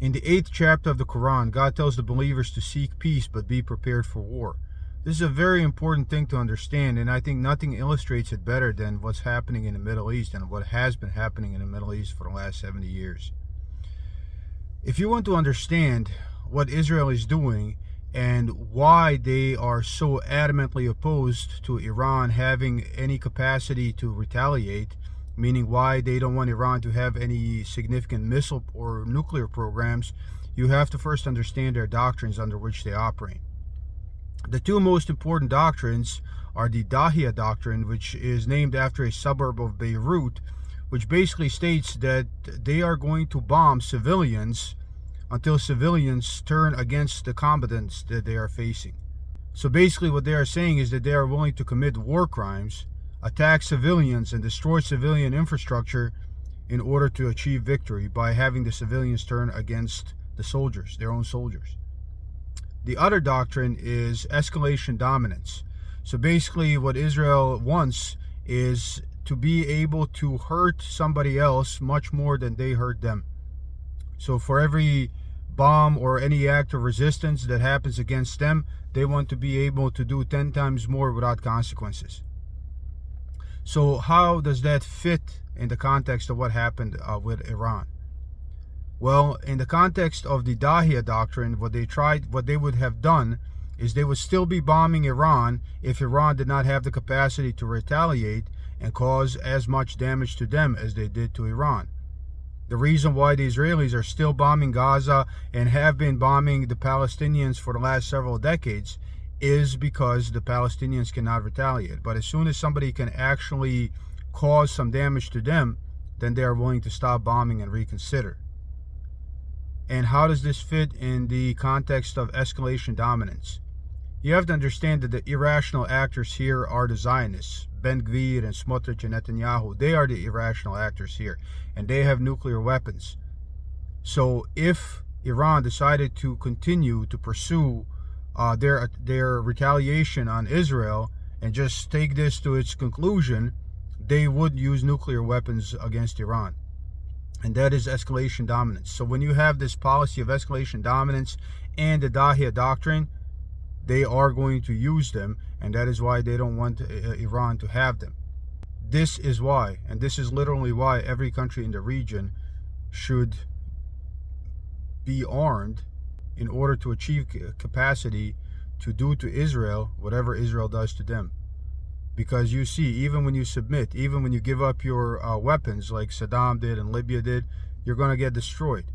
In the 8th chapter of the Quran, God tells the believers to seek peace but be prepared for war. This is a very important thing to understand, and I think nothing illustrates it better than what's happening in the Middle East and what has been happening in the Middle East for the last 70 years. If you want to understand what Israel is doing and why they are so adamantly opposed to Iran having any capacity to retaliate, meaning why they don't want Iran to have any significant missile or nuclear programs, you have to first understand their doctrines under which they operate. The two most important doctrines are the Dahiya Doctrine, which is named after a suburb of Beirut, which basically states that they are going to bomb civilians until civilians turn against the combatants that they are facing. So basically what they are saying is that they are willing to commit war crimes, attack civilians, and destroy civilian infrastructure in order to achieve victory by having the civilians turn against the soldiers, their own soldiers. The other doctrine is escalation dominance. So basically what Israel wants is to be able to hurt somebody else much more than they hurt them. So for every bomb or any act of resistance that happens against them, they want to be able to do 10 times more without consequences. So how does that fit in the context of what happened with Iran? Well, in the context of the Dahiya Doctrine, what they would have done is they would still be bombing Iran if Iran did not have the capacity to retaliate and cause as much damage to them as they did to Iran. The reason why the Israelis are still bombing Gaza and have been bombing the Palestinians for the last several decades is because the Palestinians cannot retaliate. But as soon as somebody can actually cause some damage to them, then they are willing to stop bombing and reconsider. And how does this fit in the context of escalation dominance? You have to understand that the irrational actors here are the Zionists. Ben-Gvir and Smotrich and Netanyahu, they are the irrational actors here, and they have nuclear weapons. So if Iran decided to continue to pursue their retaliation on Israel and just take this to its conclusion, they would use nuclear weapons against Iran. And that is escalation dominance. So when you have this policy of escalation dominance and the Dahiya Doctrine, they are going to use them, and that is why they don't want Iran to have them. This is why, and this is literally why every country in the region should be armed in order to achieve capacity to do to Israel whatever Israel does to them. Because you see, even when you submit, even when you give up your weapons like Saddam did and Libya did, you're going to get destroyed.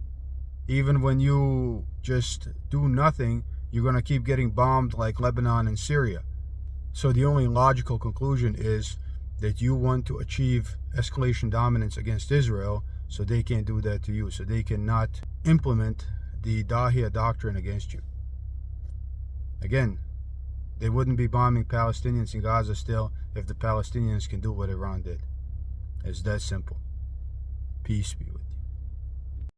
Even when you just do nothing, you're going to keep getting bombed like Lebanon and Syria. So the only logical conclusion is that you want to achieve escalation dominance against Israel, so they can't do that to you, so they cannot implement the Dahiya Doctrine against you. Again, they wouldn't be bombing Palestinians in Gaza still if the Palestinians can do what Iran did. It's that simple. Peace be with you.